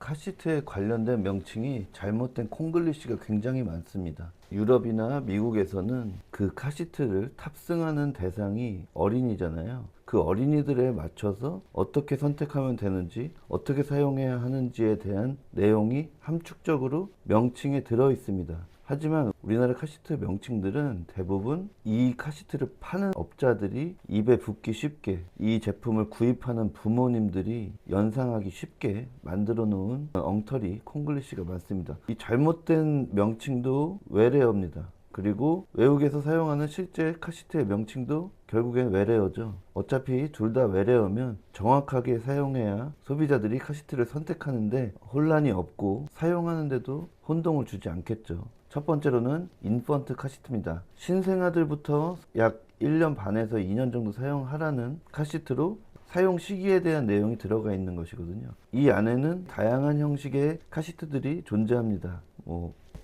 카시트에 관련된 명칭이 잘못된 콩글리시가 굉장히 많습니다. 유럽이나 미국에서는 그 카시트를 탑승하는 대상이 어린이잖아요. 그 어린이들에 맞춰서 어떻게 선택하면 되는지, 어떻게 사용해야 하는지에 대한 내용이 함축적으로 명칭에 들어 있습니다. 하지만 우리나라 카시트 명칭들은 대부분 이 카시트를 파는 업자들이 입에 붙기 쉽게, 이 제품을 구입하는 부모님들이 연상하기 쉽게 만들어 놓은 엉터리 콩글리시가 많습니다. 이 잘못된 명칭도 외래어입니다. 그리고 외국에서 사용하는 실제 카시트의 명칭도 결국엔 외래어죠. 어차피 둘 다 외래어면 정확하게 사용해야 소비자들이 카시트를 선택하는데 혼란이 없고 사용하는데도 혼동을 주지 않겠죠. 첫 번째로는 인펀트 카시트입니다. 신생아들부터 약 1년 반에서 2년 정도 사용하라는 카시트로 사용 시기에 대한 내용이 들어가 있는 것이거든요. 이 안에는 다양한 형식의 카시트들이 존재합니다.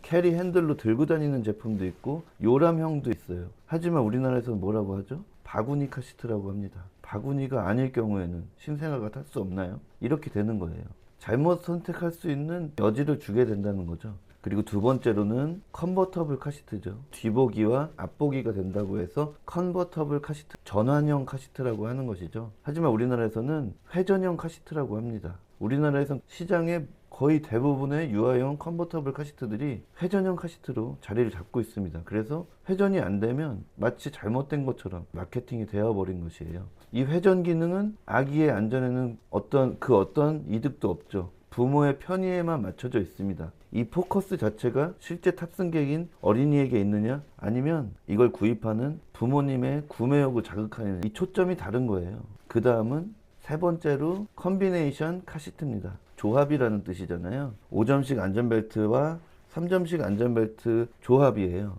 캐리 핸들로 들고 다니는 제품도 있고 요람형도 있어요. 하지만 우리나라에서는 뭐라고 하죠? 바구니 카시트라고 합니다. 바구니가 아닐 경우에는 신생아가 탈 수 없나요? 이렇게 되는 거예요. 잘못 선택할 수 있는 여지를 주게 된다는 거죠. 그리고 두 번째로는 컨버터블 카시트죠. 뒤보기와 앞보기가 된다고 해서 컨버터블 카시트, 전환형 카시트라고 하는 것이죠. 하지만 우리나라에서는 회전형 카시트라고 합니다. 우리나라에서 시장의 거의 대부분의 유아용 컨버터블 카시트들이 회전형 카시트로 자리를 잡고 있습니다. 그래서 회전이 안 되면 마치 잘못된 것처럼 마케팅이 되어버린 것이에요. 이 회전 기능은 아기의 안전에는 어떤 이득도 없죠. 부모의 편의에만 맞춰져 있습니다. 이 포커스 자체가 실제 탑승객인 어린이에게 있느냐, 아니면 이걸 구입하는 부모님의 구매욕을 자극하는, 이 초점이 다른 거예요. 그 다음은 세 번째로 컨비네이션 카시트입니다. 조합이라는 뜻이잖아요. 5점씩 안전벨트와 3점씩 안전벨트 조합이에요.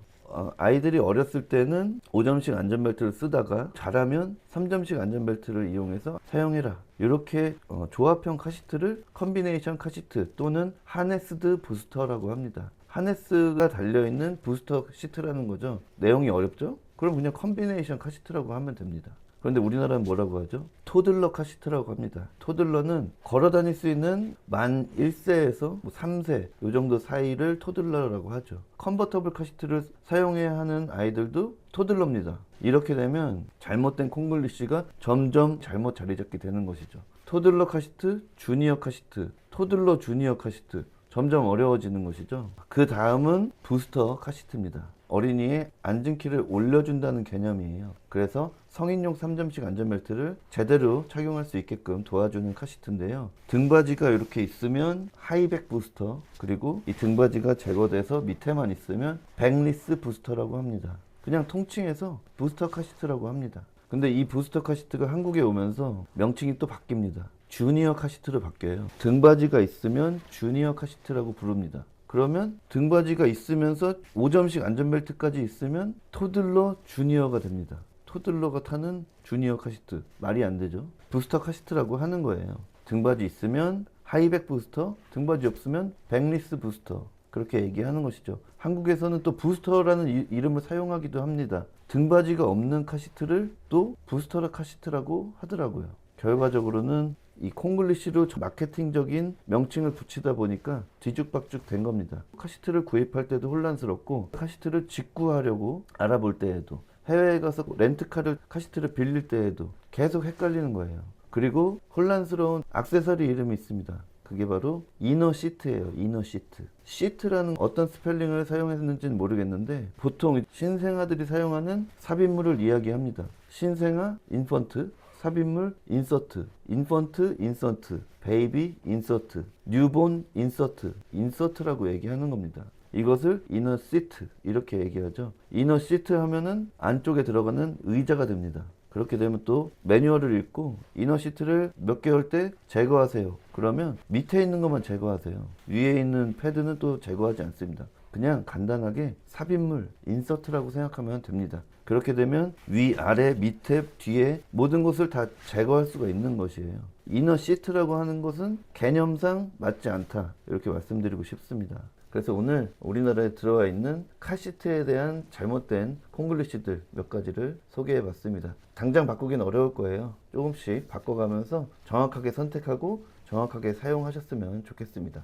아이들이 어렸을 때는 5점씩 안전벨트를 쓰다가 자라면 3점씩 안전벨트를 이용해서 사용해라. 이렇게 조합형 카시트를 컨비네이션 카시트 또는 하네스드 부스터라고 합니다. 하네스가 달려있는 부스터 시트라는 거죠. 내용이 어렵죠? 그럼 그냥 컨비네이션 카시트라고 하면 됩니다. 그런데 우리나라는 뭐라고 하죠? 토들러 카시트라고 합니다. 토들러는 걸어 다닐 수 있는 만 1세에서 3세 이 정도 사이를 토들러라고 하죠. 컨버터블 카시트를 사용해야 하는 아이들도 토들러입니다. 이렇게 되면 잘못된 콩글리시가 점점 잘못 자리 잡게 되는 것이죠. 토들러 카시트, 주니어 카시트, 토들러 주니어 카시트, 점점 어려워지는 것이죠. 그 다음은 부스터 카시트입니다. 어린이의 앉은키를 올려준다는 개념이에요. 그래서 성인용 3점씩 안전벨트를 제대로 착용할 수 있게끔 도와주는 카시트인데요. 등받이가 이렇게 있으면 하이백 부스터, 그리고 이 등받이가 제거돼서 밑에만 있으면 백리스 부스터라고 합니다. 그냥 통칭해서 부스터 카시트라고 합니다. 근데 이 부스터 카시트가 한국에 오면서 명칭이 또 바뀝니다. 주니어 카시트로 바뀌어요. 등받이가 있으면 주니어 카시트라고 부릅니다. 그러면 등받이가 있으면서 5점씩 안전벨트까지 있으면 토들러 주니어가 됩니다. 토들러가 타는 주니어 카시트. 말이 안 되죠. 부스터 카시트라고 하는 거예요. 등받이 있으면 하이백 부스터, 등받이 없으면 백리스 부스터. 그렇게 얘기하는 것이죠. 한국에서는 또 부스터라는 이름을 사용하기도 합니다. 등받이가 없는 카시트를 또 부스터 카시트라고 하더라고요. 결과적으로는 이 콩글리시로 마케팅적인 명칭을 붙이다 보니까 뒤죽박죽 된 겁니다. 카시트를 구입할 때도 혼란스럽고, 카시트를 직구하려고 알아볼 때에도, 해외에 가서 렌트카를 카시트를 빌릴 때에도 계속 헷갈리는 거예요. 그리고 혼란스러운 액세서리 이름이 있습니다. 그게 바로 이너 시트예요. 이너 시트. 시트라는 어떤 스펠링을 사용했는지는 모르겠는데 보통 신생아들이 사용하는 삽입물을 이야기합니다. 신생아, 인펀트, 삽입물, 인서트, 인펀트, 인서트, 베이비, 인서트, 뉴본, 인서트, 인서트라고 얘기하는 겁니다. 이것을 이너 시트 이렇게 얘기하죠. 이너 시트 하면은 안쪽에 들어가는 의자가 됩니다. 그렇게 되면 또 매뉴얼을 읽고 이너 시트를 몇 개월 때 제거하세요. 그러면 밑에 있는 것만 제거하세요. 위에 있는 패드는 또 제거하지 않습니다. 그냥 간단하게 삽입물, 인서트라고 생각하면 됩니다. 그렇게 되면 위, 아래, 밑에, 뒤에 모든 것을 다 제거할 수가 있는 것이에요. 이너 시트라고 하는 것은 개념상 맞지 않다. 이렇게 말씀드리고 싶습니다. 그래서 오늘 우리나라에 들어와 있는 카시트에 대한 잘못된 콩글리시들 몇 가지를 소개해 봤습니다. 당장 바꾸긴 어려울 거예요. 조금씩 바꿔가면서 정확하게 선택하고 정확하게 사용하셨으면 좋겠습니다.